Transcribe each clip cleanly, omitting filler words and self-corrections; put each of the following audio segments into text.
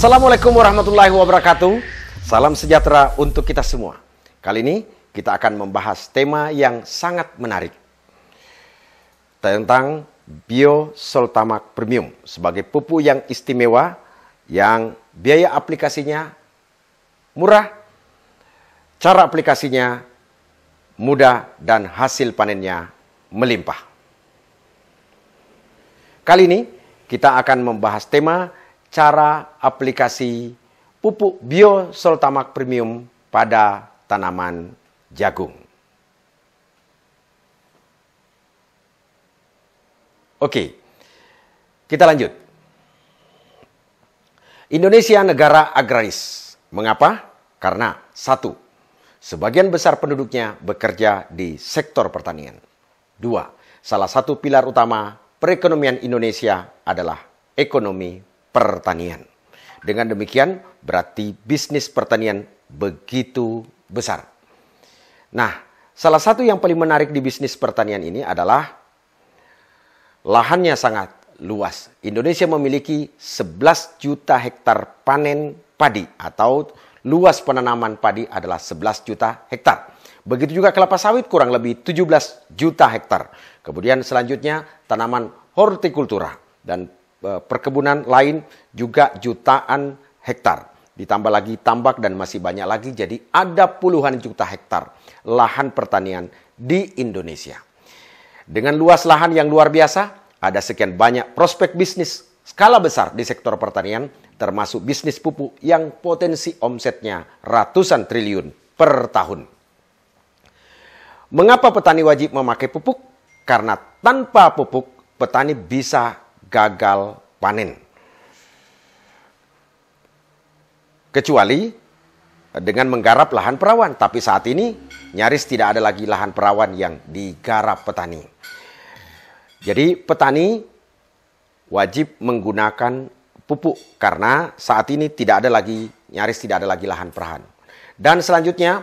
Assalamualaikum warahmatullahi wabarakatuh. Salam sejahtera untuk kita semua. Kali ini kita akan membahas tema yang sangat menarik tentang Biosoltamak Premium sebagai pupuk yang istimewa yang biaya aplikasinya murah, cara aplikasinya mudah dan hasil panennya melimpah. Kali ini kita akan membahas tema cara aplikasi pupuk Biosoltamak Premium pada tanaman jagung. Oke, kita lanjut. Indonesia negara agraris. Mengapa? Karena satu, sebagian besar penduduknya bekerja di sektor pertanian. Dua, salah satu pilar utama perekonomian Indonesia adalah ekonomi pertanian. Dengan demikian, berarti bisnis pertanian begitu besar. Nah, salah satu yang paling menarik di bisnis pertanian ini adalah lahannya sangat luas. Indonesia memiliki 11 juta hektar panen padi atau luas penanaman padi adalah 11 juta hektar. Begitu juga kelapa sawit kurang lebih 17 juta hektar. Kemudian selanjutnya tanaman hortikultura dan perkebunan lain juga jutaan hektar. Ditambah lagi tambak dan masih banyak lagi. Jadi ada puluhan juta hektar lahan pertanian di Indonesia. Dengan luas lahan yang luar biasa, ada sekian banyak prospek bisnis skala besar di sektor pertanian, termasuk bisnis pupuk yang potensi omsetnya ratusan triliun per tahun. Mengapa petani wajib memakai pupuk? Karena tanpa pupuk, petani bisa gagal panen. Kecuali dengan menggarap lahan perawan. Tapi saat ini nyaris tidak ada lagi lahan perawan yang digarap petani. Jadi petani wajib menggunakan pupuk karena saat ini nyaris tidak ada lagi lahan perawan. Dan selanjutnya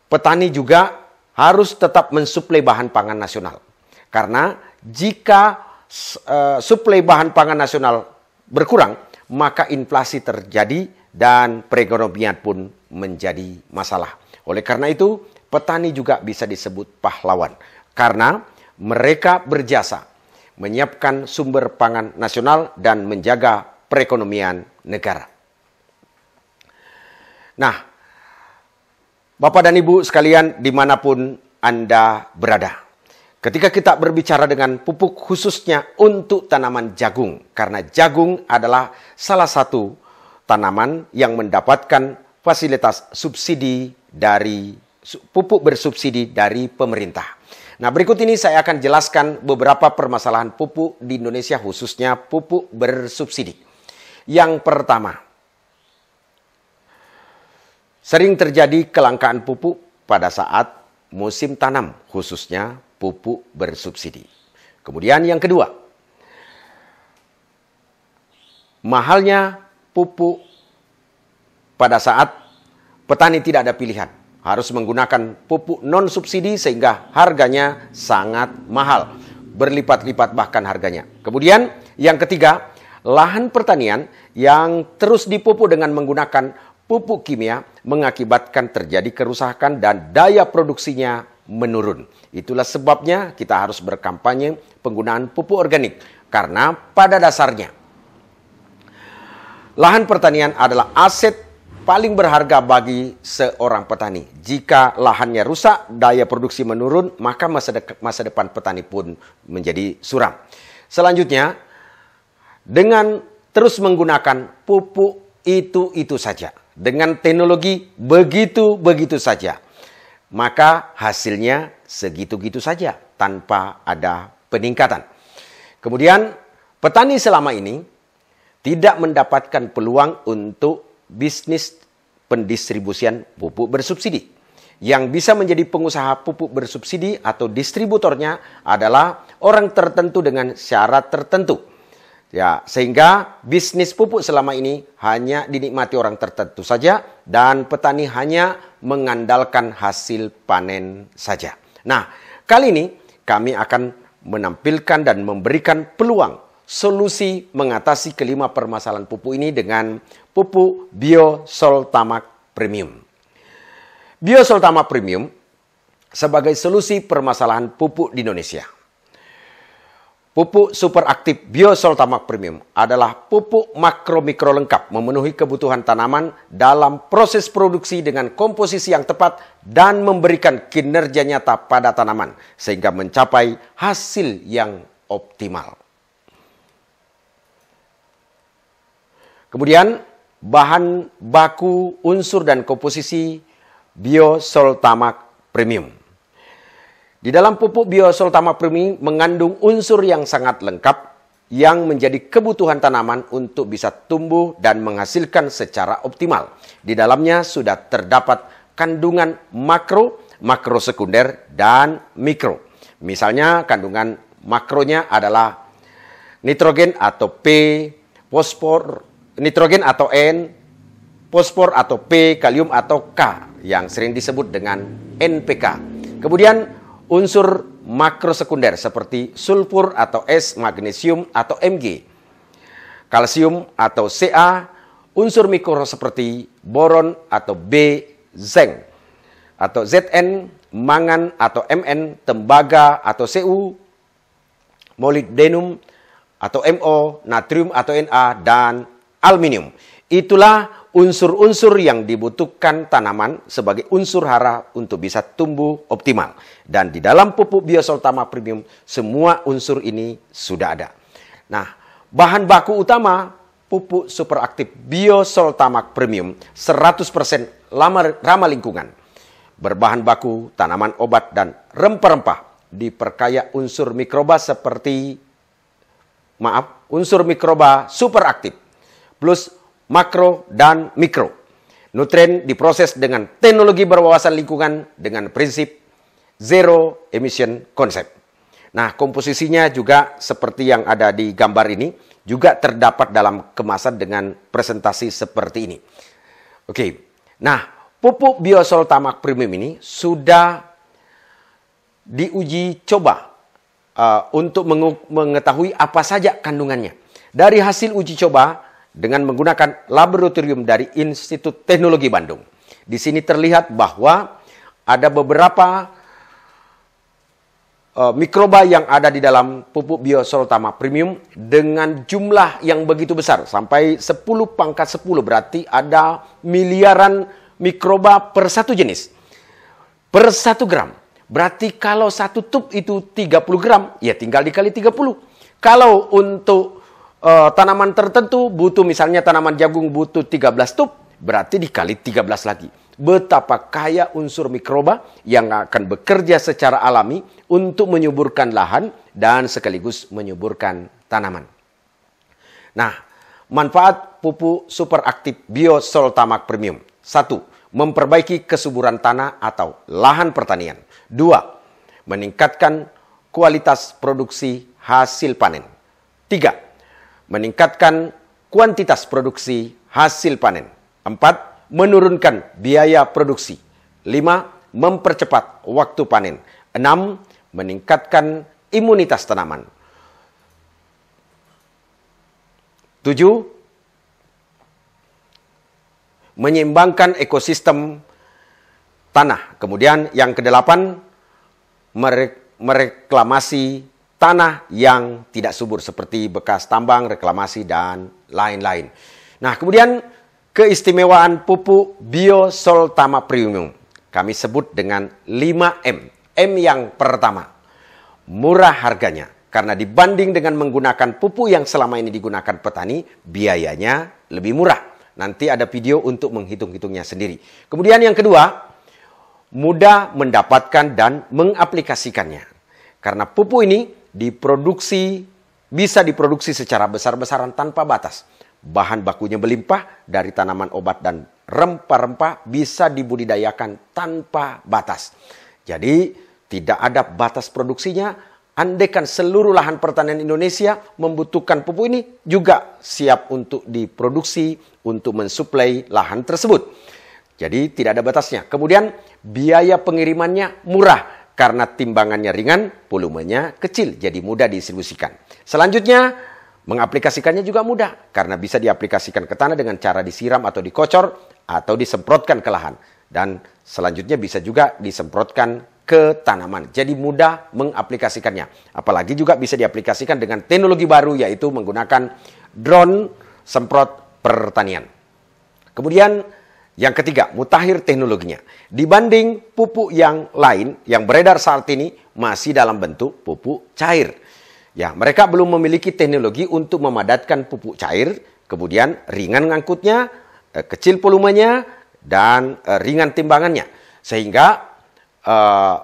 petani juga harus tetap mensuplai bahan pangan nasional. Karena jika suplai bahan pangan nasional berkurang, maka inflasi terjadi dan perekonomian pun menjadi masalah. Oleh karena itu, petani juga bisa disebut pahlawan karena mereka berjasa menyiapkan sumber pangan nasional dan menjaga perekonomian negara. Nah, Bapak dan Ibu sekalian dimanapun Anda berada, ketika kita berbicara dengan pupuk khususnya untuk tanaman jagung, karena jagung adalah salah satu tanaman yang mendapatkan fasilitas subsidi dari pupuk bersubsidi dari pemerintah. Nah, berikut ini saya akan jelaskan beberapa permasalahan pupuk di Indonesia khususnya pupuk bersubsidi. Yang pertama, sering terjadi kelangkaan pupuk pada saat musim tanam khususnya pupuk bersubsidi. Kemudian yang kedua, mahalnya pupuk pada saat petani tidak ada pilihan. Harus menggunakan pupuk non-subsidi sehingga harganya sangat mahal. Berlipat-lipat bahkan harganya. Kemudian yang ketiga, lahan pertanian yang terus dipupuk dengan menggunakan pupuk kimia mengakibatkan terjadi kerusakan dan daya produksinya menurun. Itulah sebabnya kita harus berkampanye penggunaan pupuk organik. Karena pada dasarnya lahan pertanian adalah aset paling berharga bagi seorang petani. Jika lahannya rusak, daya produksi menurun, maka masa depan petani pun menjadi suram. Selanjutnya, dengan terus menggunakan pupuk itu saja, dengan teknologi begitu saja, maka hasilnya segitu-gitu saja tanpa ada peningkatan. Kemudian petani selama ini tidak mendapatkan peluang untuk bisnis pendistribusian pupuk bersubsidi. Yang bisa menjadi pengusaha pupuk bersubsidi atau distributornya adalah orang tertentu dengan syarat tertentu. Ya, sehingga bisnis pupuk selama ini hanya dinikmati orang tertentu saja dan petani hanya mengandalkan hasil panen saja. Nah, kali ini kami akan menampilkan dan memberikan peluang solusi mengatasi kelima permasalahan pupuk ini dengan pupuk Biosoltamak Premium. Biosoltamak Premium sebagai solusi permasalahan pupuk di Indonesia. Pupuk super aktif Biosoltamak Premium adalah pupuk makro-mikro lengkap memenuhi kebutuhan tanaman dalam proses produksi dengan komposisi yang tepat dan memberikan kinerja nyata pada tanaman sehingga mencapai hasil yang optimal. Kemudian bahan baku, unsur dan komposisi Biosoltamak Premium. Di dalam pupuk Biosoltamak Premium mengandung unsur yang sangat lengkap yang menjadi kebutuhan tanaman untuk bisa tumbuh dan menghasilkan secara optimal. Di dalamnya sudah terdapat kandungan makro, makro sekunder, dan mikro. Misalnya kandungan makronya adalah nitrogen atau P, fosfor, nitrogen atau N, fosfor atau P, kalium atau K yang sering disebut dengan NPK. Kemudian unsur makro sekunder seperti sulfur atau S, magnesium atau Mg, kalsium atau Ca, unsur mikro seperti boron atau B, zinc atau Zn, mangan atau Mn, tembaga atau Cu, molybdenum atau Mo, natrium atau Na, dan aluminium. Itulah unsur-unsur yang dibutuhkan tanaman sebagai unsur hara untuk bisa tumbuh optimal. Dan di dalam pupuk Biosoltamak Premium, semua unsur ini sudah ada. Nah, bahan baku utama pupuk superaktif Biosoltamak Premium 100% ramah lingkungan. Berbahan baku tanaman obat dan rempah-rempah, diperkaya unsur mikroba unsur mikroba superaktif, plus makro dan mikro. Nutrien diproses dengan teknologi berwawasan lingkungan dengan prinsip zero emission concept. Nah, komposisinya juga seperti yang ada di gambar ini, juga terdapat dalam kemasan dengan presentasi seperti ini. Oke, nah pupuk Biosoltamak Premium ini sudah diuji coba untuk mengetahui apa saja kandungannya. Dari hasil uji coba, dengan menggunakan laboratorium dari Institut Teknologi Bandung. Di sini terlihat bahwa ada beberapa mikroba yang ada di dalam pupuk Biosoltamak Premium dengan jumlah yang begitu besar. Sampai 10 pangkat 10 berarti ada miliaran mikroba per satu jenis. Per 1 gram. Berarti kalau satu tub itu 30 gram, ya tinggal dikali 30. Kalau untuk tanaman tertentu butuh, misalnya tanaman jagung butuh 13 tub, berarti dikali 13 lagi. Betapa kaya unsur mikroba yang akan bekerja secara alami untuk menyuburkan lahan dan sekaligus menyuburkan tanaman. Nah, manfaat pupuk superaktif Biosoltamak Premium. 1. Memperbaiki kesuburan tanah atau lahan pertanian. 2. Meningkatkan kualitas produksi hasil panen. 3. Meningkatkan kuantitas produksi hasil panen. 4. Menurunkan biaya produksi. 5. Mempercepat waktu panen. 6. Meningkatkan imunitas tanaman. 7. Menyeimbangkan ekosistem tanah. Kemudian yang ke-8, mereklamasi tanah yang tidak subur seperti bekas tambang, reklamasi, dan lain-lain. Nah, kemudian keistimewaan pupuk Biosoltamak Premium kami sebut dengan 5M. M yang pertama, murah harganya. Karena dibanding dengan menggunakan pupuk yang selama ini digunakan petani, biayanya lebih murah. Nanti ada video untuk menghitung-hitungnya sendiri. Kemudian yang kedua, mudah mendapatkan dan mengaplikasikannya. Karena pupuk ini bisa diproduksi secara besar-besaran tanpa batas. Bahan bakunya melimpah dari tanaman obat dan rempah-rempah bisa dibudidayakan tanpa batas. Jadi tidak ada batas produksinya. Andaikan seluruh lahan pertanian Indonesia membutuhkan pupuk ini, juga siap untuk diproduksi untuk mensuplai lahan tersebut. Jadi tidak ada batasnya. Kemudian biaya pengirimannya murah. Karena timbangannya ringan, volumenya kecil, jadi mudah didistribusikan. Selanjutnya, Mengaplikasikannya juga mudah karena bisa diaplikasikan ke tanah dengan cara disiram atau dikocor atau disemprotkan ke lahan. Dan selanjutnya bisa juga disemprotkan ke tanaman. Jadi mudah mengaplikasikannya. Apalagi juga bisa diaplikasikan dengan teknologi baru yaitu menggunakan drone semprot pertanian. Kemudian yang ketiga, mutakhir teknologinya. Dibanding pupuk yang lain yang beredar saat ini masih dalam bentuk pupuk cair. Ya, mereka belum memiliki teknologi untuk memadatkan pupuk cair, kemudian ringan ngangkutnya, kecil volumenya, dan ringan timbangannya. Sehingga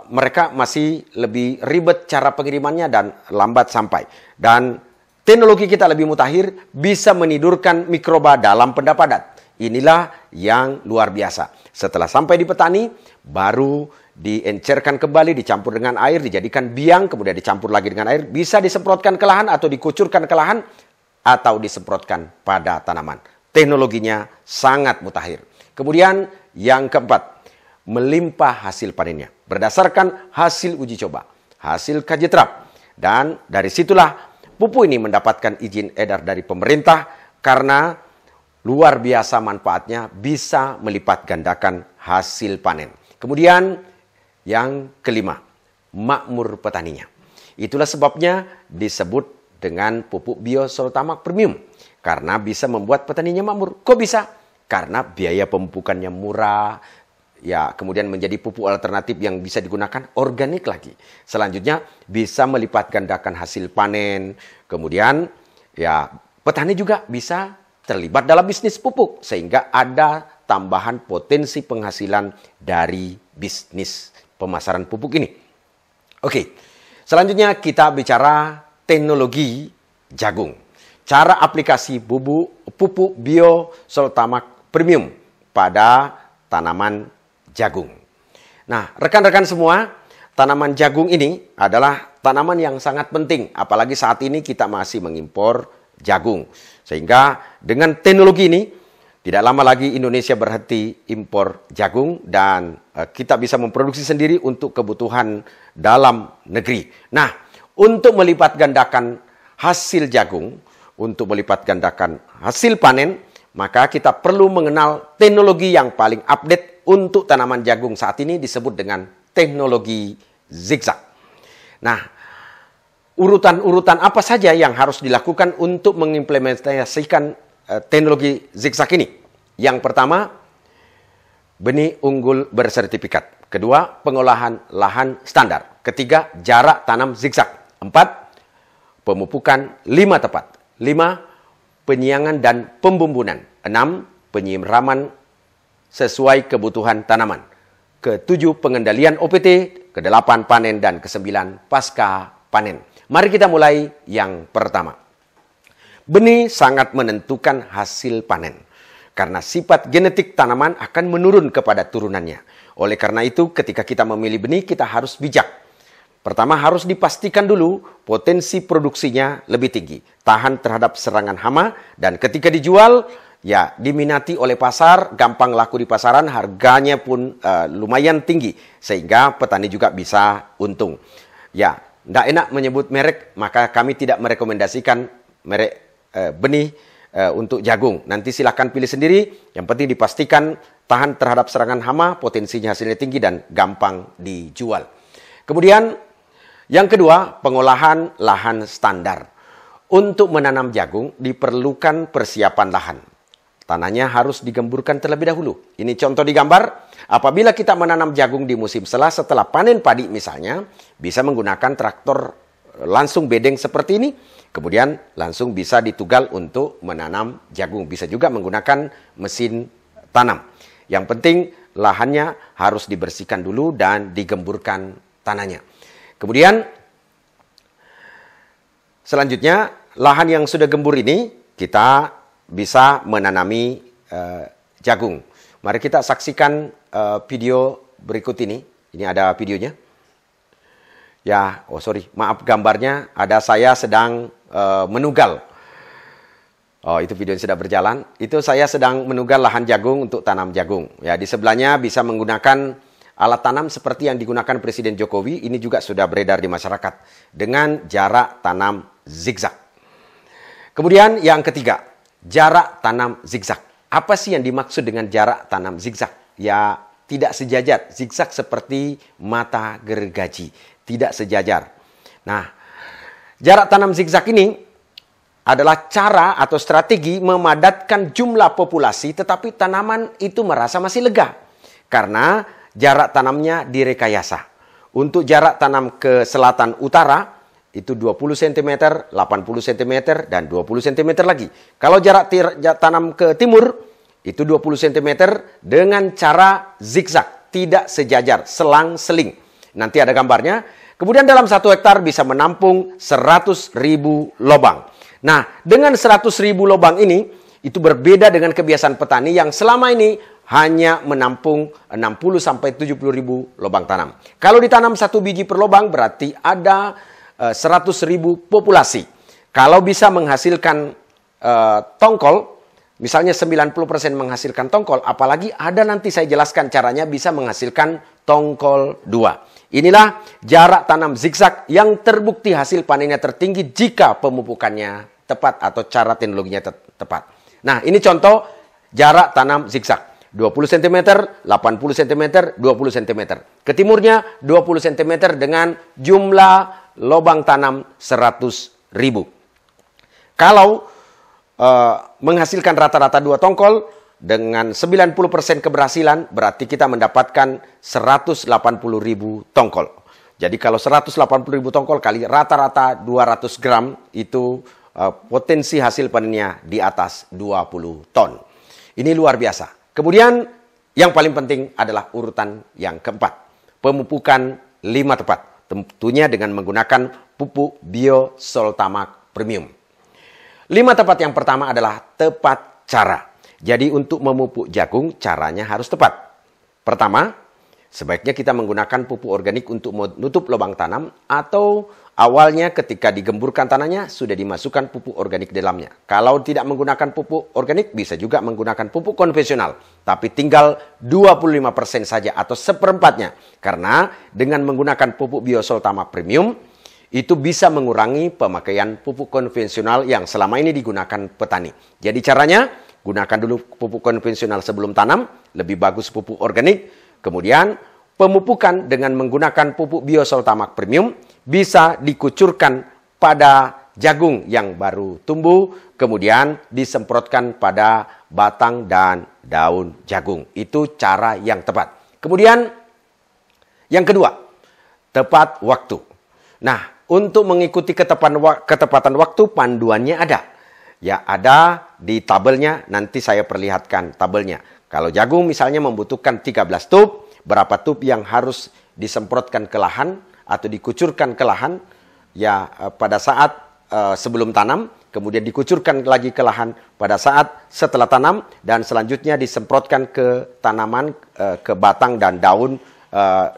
mereka masih lebih ribet cara pengirimannya dan lambat sampai. Dan teknologi kita lebih mutakhir, bisa menidurkan mikroba dalam benda padat. Inilah yang luar biasa. Setelah sampai di petani, baru diencerkan kembali, dicampur dengan air, dijadikan biang, kemudian dicampur lagi dengan air, bisa disemprotkan ke lahan atau dikucurkan ke lahan, atau disemprotkan pada tanaman. Teknologinya sangat mutakhir. Kemudian yang keempat, melimpah hasil panennya. Berdasarkan hasil uji coba, hasil kaji terap. Dan dari situlah pupuk ini mendapatkan izin edar dari pemerintah karena luar biasa manfaatnya, bisa melipat gandakan hasil panen. Kemudian yang kelima, makmur petaninya. Itulah sebabnya disebut dengan pupuk biosoltamak premium. Karena bisa membuat petaninya makmur. Kok bisa? Karena biaya pemupukannya murah. Ya, kemudian menjadi pupuk alternatif yang bisa digunakan organik lagi. Selanjutnya bisa melipat gandakan hasil panen. Kemudian ya petani juga bisa terlibat dalam bisnis pupuk. Sehingga ada tambahan potensi penghasilan dari bisnis pemasaran pupuk ini. Oke, selanjutnya kita bicara teknologi jagung. Cara aplikasi pupuk biosoltamak premium pada tanaman jagung. Nah, rekan-rekan semua, tanaman jagung ini adalah tanaman yang sangat penting. Apalagi saat ini kita masih mengimpor jagung. Sehingga dengan teknologi ini, tidak lama lagi Indonesia berhenti impor jagung dan kita bisa memproduksi sendiri untuk kebutuhan dalam negeri. Nah, untuk melipat gandakan hasil jagung, untuk melipat gandakan hasil panen, maka kita perlu mengenal teknologi yang paling update untuk tanaman jagung saat ini disebut dengan teknologi zigzag. Nah, urutan-urutan apa saja yang harus dilakukan untuk mengimplementasikan teknologi zigzag ini? Yang pertama, benih unggul bersertifikat. Kedua, pengolahan lahan standar. Ketiga, jarak tanam zigzag. 4, pemupukan 5 tepat. 5, penyiangan dan pembumbunan. 6, penyiraman sesuai kebutuhan tanaman. Ke-7, pengendalian OPT. Ke-8, panen. Dan ke-9, pasca panen. Mari kita mulai yang pertama. Benih sangat menentukan hasil panen. Karena sifat genetik tanaman akan menurun kepada turunannya. Oleh karena itu, ketika kita memilih benih, kita harus bijak. Pertama, harus dipastikan dulu potensi produksinya lebih tinggi. Tahan terhadap serangan hama, dan ketika dijual, ya diminati oleh pasar, gampang laku di pasaran, harganya pun lumayan tinggi. Sehingga petani juga bisa untung. Ya, tidak enak menyebut merek, maka kami tidak merekomendasikan merek benih untuk jagung. Nanti silahkan pilih sendiri. Yang penting dipastikan tahan terhadap serangan hama, potensinya hasilnya tinggi dan gampang dijual. Kemudian yang kedua, pengolahan lahan standar. Untuk menanam jagung diperlukan persiapan lahan. Tanahnya harus digemburkan terlebih dahulu. Ini contoh di gambar. Apabila kita menanam jagung di musim setelah panen padi misalnya, bisa menggunakan traktor langsung bedeng seperti ini. Kemudian langsung bisa ditugal untuk menanam jagung. Bisa juga menggunakan mesin tanam. Yang penting lahannya harus dibersihkan dulu dan digemburkan tanahnya. Kemudian selanjutnya lahan yang sudah gembur ini kita bisa menanami jagung. Mari kita saksikan video berikut ini. Ini ada videonya. Ya, maaf gambarnya ada saya sedang menugal. Oh, itu video yang sudah berjalan. Itu saya sedang menugal lahan jagung untuk tanam jagung. Ya, di sebelahnya bisa menggunakan alat tanam seperti yang digunakan Presiden Jokowi. Ini juga sudah beredar di masyarakat dengan jarak tanam zigzag. Kemudian yang ketiga, jarak tanam zigzag. Apa sih yang dimaksud dengan jarak tanam zigzag? Ya, tidak sejajar. Zigzag seperti mata gergaji, tidak sejajar. Nah, jarak tanam zigzag ini adalah cara atau strategi memadatkan jumlah populasi, tetapi tanaman itu merasa masih lega karena jarak tanamnya direkayasa. Untuk jarak tanam ke selatan utara itu 20 cm, 80 cm, dan 20 cm lagi. Kalau jarak tanam ke timur, itu 20 cm dengan cara zigzag, tidak sejajar, selang-seling. Nanti ada gambarnya. Kemudian dalam 1 hektar bisa menampung 100.000 lubang. Nah, dengan 100.000 lubang ini, itu berbeda dengan kebiasaan petani yang selama ini hanya menampung 60-70.000 lubang tanam. Kalau ditanam 1 biji per lubang, berarti ada 100.000 populasi. Kalau bisa menghasilkan tongkol, misalnya 90% menghasilkan tongkol, apalagi ada nanti saya jelaskan caranya bisa menghasilkan tongkol 2. Inilah jarak tanam zigzag yang terbukti hasil panennya tertinggi jika pemupukannya tepat atau cara teknologinya tepat. Nah, ini contoh jarak tanam zigzag. 20 cm, 80 cm, 20 cm. Ke timurnya 20 cm dengan jumlah lubang tanam 100.000. Kalau menghasilkan rata-rata 2 tongkol dengan 90% keberhasilan, berarti kita mendapatkan 180.000 tongkol. Jadi kalau 180.000 tongkol kali rata-rata 200 gram, itu potensi hasil panennya di atas 20 ton. Ini luar biasa. Kemudian yang paling penting adalah urutan yang keempat. Pemupukan 5 tepat. Tentunya dengan menggunakan pupuk Biosoltamak Premium. 5 tepat yang pertama adalah tepat cara. Jadi untuk memupuk jagung caranya harus tepat. Pertama, sebaiknya kita menggunakan pupuk organik untuk menutup lubang tanam atau awalnya ketika digemburkan tanahnya sudah dimasukkan pupuk organik di dalamnya. Kalau tidak menggunakan pupuk organik bisa juga menggunakan pupuk konvensional. Tapi tinggal 25% saja atau seperempatnya. Karena dengan menggunakan pupuk Biosoltamak Premium itu bisa mengurangi pemakaian pupuk konvensional yang selama ini digunakan petani. Jadi caranya gunakan dulu pupuk konvensional sebelum tanam, lebih bagus pupuk organik. Kemudian pemupukan dengan menggunakan pupuk Biosoltamak Premium bisa dikucurkan pada jagung yang baru tumbuh, kemudian disemprotkan pada batang dan daun jagung. Itu cara yang tepat. Kemudian yang kedua, tepat waktu. Nah, untuk mengikuti ketepatan waktu, panduannya ada. Ya, ada di tabelnya, nanti saya perlihatkan tabelnya. Kalau jagung misalnya membutuhkan 13 tub, berapa tub yang harus disemprotkan ke lahan atau dikucurkan ke lahan ya pada saat sebelum tanam, kemudian dikucurkan lagi ke lahan pada saat setelah tanam, dan selanjutnya disemprotkan ke tanaman, ke batang dan daun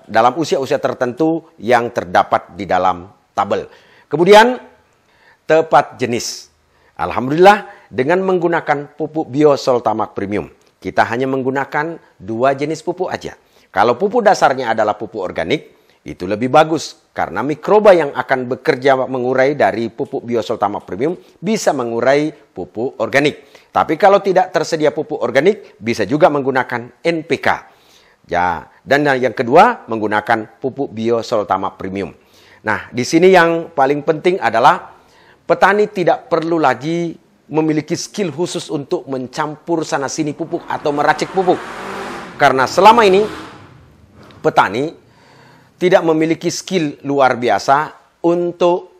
dalam usia-usia tertentu yang terdapat di dalam tabel. Kemudian tepat jenis. Alhamdulillah dengan menggunakan pupuk Biosoltamak Premium, kita hanya menggunakan 2 jenis pupuk aja. Kalau pupuk dasarnya adalah pupuk organik, itu lebih bagus karena mikroba yang akan bekerja mengurai dari pupuk Biosoltamak Premium bisa mengurai pupuk organik. Tapi kalau tidak tersedia pupuk organik, bisa juga menggunakan NPK. Ya, dan yang kedua menggunakan pupuk Biosoltamak Premium. Nah, di sini yang paling penting adalah petani tidak perlu lagi memiliki skill khusus untuk mencampur sana-sini pupuk atau meracik pupuk. Karena selama ini petani tidak memiliki skill luar biasa untuk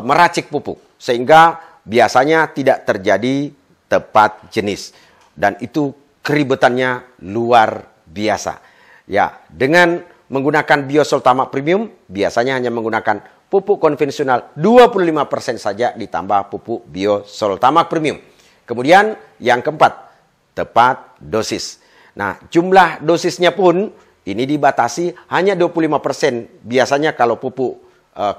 meracik pupuk. Sehingga biasanya tidak terjadi tepat jenis. Dan itu keribetannya luar biasa. Ya, dengan menggunakan Biosoltamak Premium, biasanya hanya menggunakan pupuk konvensional 25% saja ditambah pupuk Biosoltamak Premium. Kemudian yang keempat, tepat dosis. Nah, jumlah dosisnya pun ini dibatasi hanya 25% biasanya kalau pupuk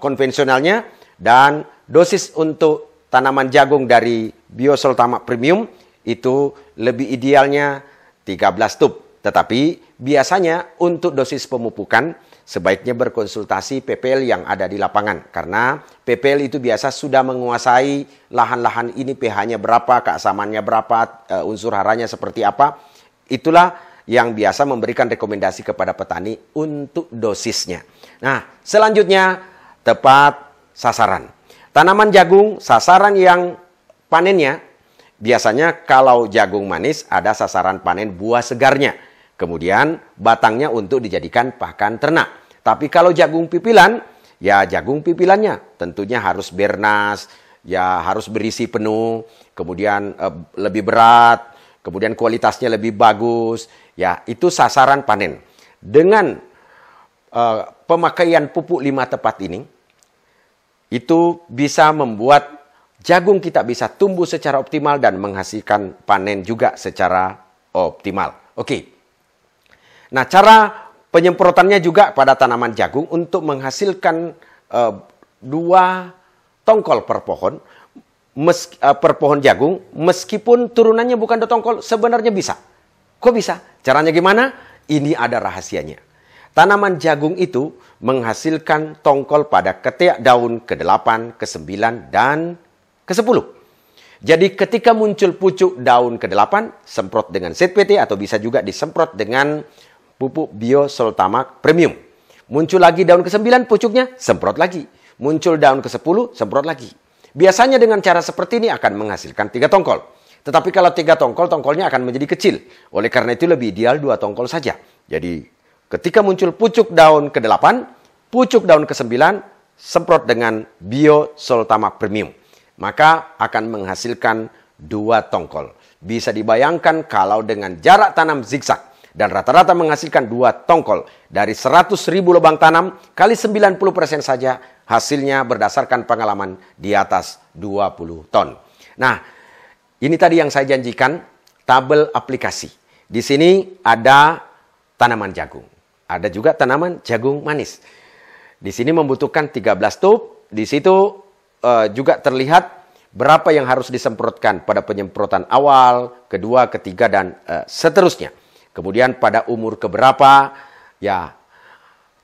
konvensionalnya, dan dosis untuk tanaman jagung dari Biosoltamak Premium itu lebih idealnya 13 tub. Tetapi biasanya untuk dosis pemupukan sebaiknya berkonsultasi PPL yang ada di lapangan. Karena PPL itu biasa sudah menguasai lahan-lahan ini, pH-nya berapa, keasamannya berapa, unsur haranya seperti apa. Itulah yang biasa memberikan rekomendasi kepada petani untuk dosisnya. Nah, selanjutnya tepat sasaran. Tanaman jagung, sasaran yang panennya, biasanya kalau jagung manis ada sasaran panen buah segarnya. Kemudian batangnya untuk dijadikan pakan ternak. Tapi kalau jagung pipilan, ya jagung pipilannya tentunya harus bernas, ya harus berisi penuh, kemudian lebih berat, kemudian kualitasnya lebih bagus. Ya, itu sasaran panen. Dengan pemakaian pupuk 5 tepat ini, itu bisa membuat jagung kita bisa tumbuh secara optimal dan menghasilkan panen juga secara optimal. Oke. Nah, cara penyemprotannya juga pada tanaman jagung untuk menghasilkan 2 tongkol per pohon, per pohon jagung, meskipun turunannya bukan 2 tongkol, sebenarnya bisa. Kok bisa? Caranya gimana? Ini ada rahasianya. Tanaman jagung itu menghasilkan tongkol pada ketiak daun ke-8, ke-9, dan ke-10. Jadi ketika muncul pucuk daun ke-8, semprot dengan Seed PT atau bisa juga disemprot dengan pupuk Biosoltamak Premium. Muncul lagi daun ke-9 pucuknya, semprot lagi. Muncul daun ke-10, semprot lagi. Biasanya dengan cara seperti ini akan menghasilkan 3 tongkol. Tetapi kalau 3 tongkol, tongkolnya akan menjadi kecil. Oleh karena itu lebih ideal 2 tongkol saja. Jadi ketika muncul pucuk daun ke-8, pucuk daun ke-9, semprot dengan Biosoltamak Premium. Maka akan menghasilkan 2 tongkol. Bisa dibayangkan kalau dengan jarak tanam zigzag dan rata-rata menghasilkan 2 tongkol dari 100.000 lubang tanam kali 90% saja, hasilnya berdasarkan pengalaman di atas 20 ton. Nah, ini tadi yang saya janjikan, tabel aplikasi. Di sini ada tanaman jagung. Ada juga tanaman jagung manis. Di sini membutuhkan 13 tub. Di situ juga terlihat berapa yang harus disemprotkan pada penyemprotan awal, kedua, ketiga, dan seterusnya. Kemudian pada umur keberapa, ya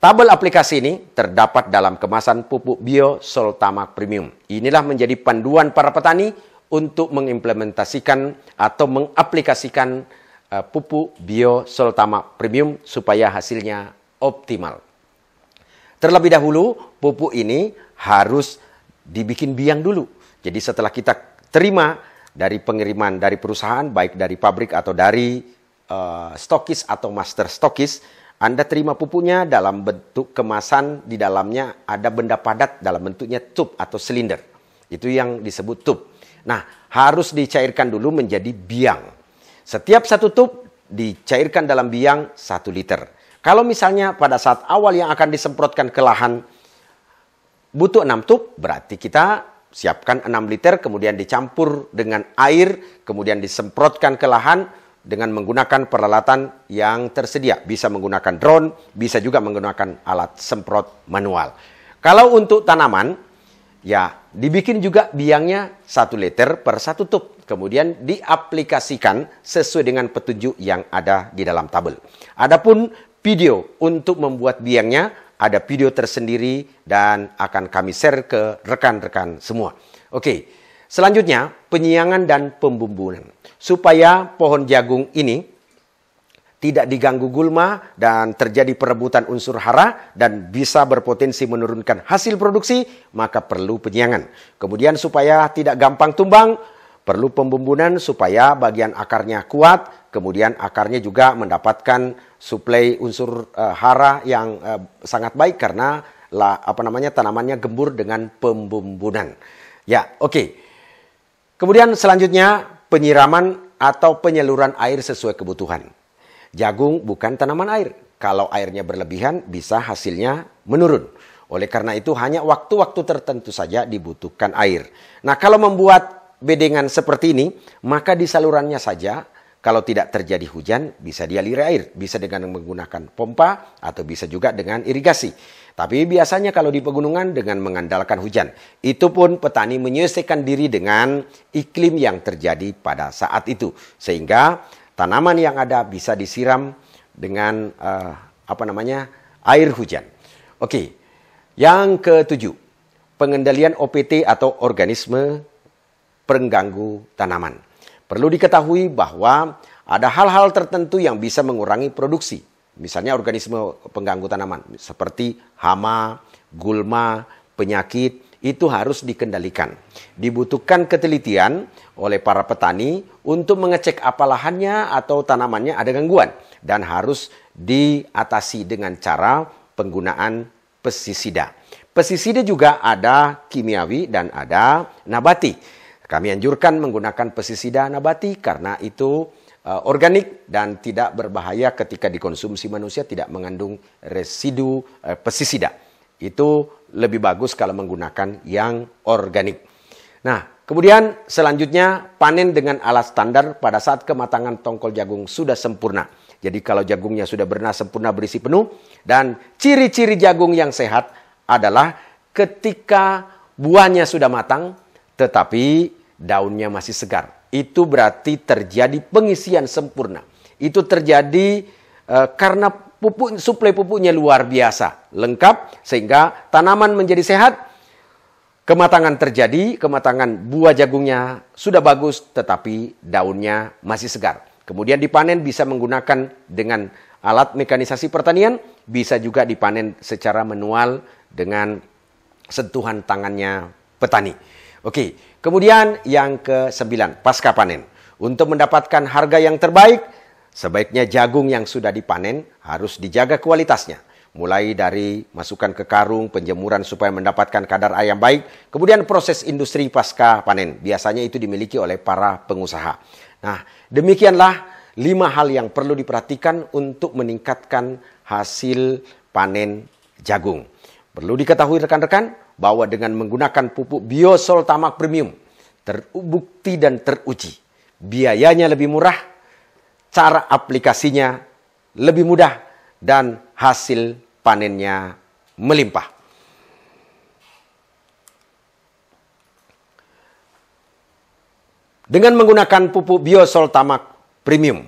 tabel aplikasi ini terdapat dalam kemasan pupuk Biosoltamak Premium. Inilah menjadi panduan para petani untuk mengimplementasikan atau mengaplikasikan pupuk Biosoltamak Premium supaya hasilnya optimal. Terlebih dahulu, pupuk ini harus dibikin biang dulu. Jadi setelah kita terima dari pengiriman dari perusahaan, baik dari pabrik atau dari stokis atau master stokis, Anda terima pupuknya dalam bentuk kemasan, di dalamnya ada benda padat dalam bentuknya tub atau silinder. Itu yang disebut tub. Nah, harus dicairkan dulu menjadi biang. Setiap 1 tub dicairkan dalam biang 1 liter. Kalau misalnya pada saat awal yang akan disemprotkan ke lahan butuh 6 tub, berarti kita siapkan 6 liter, kemudian dicampur dengan air, kemudian disemprotkan ke lahan dengan menggunakan peralatan yang tersedia. Bisa menggunakan drone, bisa juga menggunakan alat semprot manual. Kalau untuk tanaman, ya dibikin juga biangnya 1 liter per 1 tub. Kemudian diaplikasikan sesuai dengan petunjuk yang ada di dalam tabel. Adapun video untuk membuat biangnya, ada video tersendiri dan akan kami share ke rekan-rekan semua. Oke, selanjutnya penyiangan dan pembumbunan. Supaya pohon jagung ini tidak diganggu gulma dan terjadi perebutan unsur hara dan bisa berpotensi menurunkan hasil produksi, maka perlu penyiangan. Kemudian supaya tidak gampang tumbang, perlu pembumbunan supaya bagian akarnya kuat, kemudian akarnya juga mendapatkan suplai unsur hara yang sangat baik karena tanamannya gembur dengan pembumbunan. Ya, oke. Kemudian selanjutnya penyiraman atau penyaluran air sesuai kebutuhan. Jagung bukan tanaman air. Kalau airnya berlebihan bisa hasilnya menurun. Oleh karena itu hanya waktu-waktu tertentu saja dibutuhkan air. Nah, kalau membuat bedengan seperti ini, maka di salurannya saja. Kalau tidak terjadi hujan, bisa dialiri air. Bisa dengan menggunakan pompa atau bisa juga dengan irigasi. Tapi biasanya kalau di pegunungan dengan mengandalkan hujan. Itu pun petani menyesuaikan diri dengan iklim yang terjadi pada saat itu. Sehingga tanaman yang ada bisa disiram dengan air hujan. Oke, yang ketujuh, pengendalian OPT atau organisme pengganggu tanaman. Perlu diketahui bahwa ada hal-hal tertentu yang bisa mengurangi produksi. Misalnya organisme pengganggu tanaman seperti hama, gulma, penyakit, itu harus dikendalikan. Dibutuhkan ketelitian oleh para petani untuk mengecek apa lahannya atau tanamannya ada gangguan. Dan harus diatasi dengan cara penggunaan pestisida. Pestisida juga ada kimiawi dan ada nabati. Kami anjurkan menggunakan pestisida nabati karena itu organik dan tidak berbahaya ketika dikonsumsi manusia, tidak mengandung residu pestisida. Itu lebih bagus kalau menggunakan yang organik. Nah, kemudian selanjutnya panen dengan alat standar pada saat kematangan tongkol jagung sudah sempurna. Jadi kalau jagungnya sudah benar sempurna berisi penuh dan ciri-ciri jagung yang sehat adalah ketika buahnya sudah matang tetapi daunnya masih segar. Itu berarti terjadi pengisian sempurna. Itu terjadi karena suplai pupuknya luar biasa, lengkap sehingga tanaman menjadi sehat. Kematangan terjadi, kematangan buah jagungnya sudah bagus tetapi daunnya masih segar. Kemudian dipanen bisa menggunakan dengan alat mekanisasi pertanian, bisa juga dipanen secara manual dengan sentuhan tangannya petani. Oke, kemudian yang ke-9, pasca panen. Untuk mendapatkan harga yang terbaik, sebaiknya jagung yang sudah dipanen harus dijaga kualitasnya. Mulai dari masukkan ke karung, penjemuran supaya mendapatkan kadar air yang baik. Kemudian proses industri pasca panen. Biasanya itu dimiliki oleh para pengusaha. Nah, demikianlah 5 hal yang perlu diperhatikan untuk meningkatkan hasil panen jagung. Perlu diketahui rekan-rekan bahwa dengan menggunakan pupuk Biosoltamak Premium terbukti dan teruji. Biayanya lebih murah, cara aplikasinya lebih mudah, dan hasil panennya melimpah. Dengan menggunakan pupuk Biosoltamak Premium,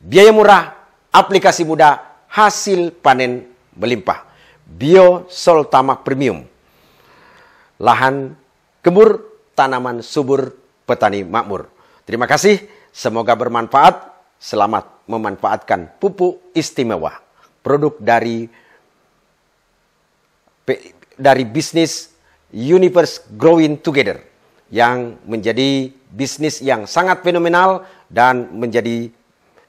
biaya murah, aplikasi mudah, hasil panen melimpah. Biosoltamak Premium. Lahan gembur, tanaman subur, petani makmur. Terima kasih, semoga bermanfaat. Selamat memanfaatkan pupuk istimewa. Produk dari bisnis Universe Growing Together yang menjadi bisnis yang sangat fenomenal dan menjadi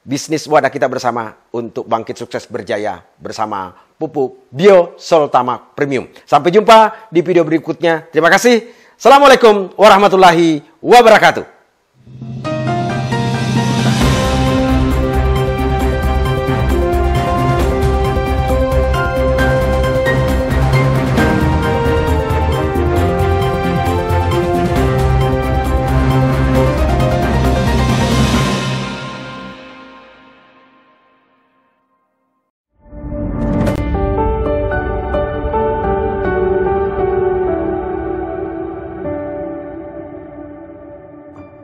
bisnis wadah kita bersama untuk bangkit sukses berjaya bersama pupuk Biosoltamak Premium. Sampai jumpa di video berikutnya. Terima kasih. Assalamualaikum warahmatullahi wabarakatuh.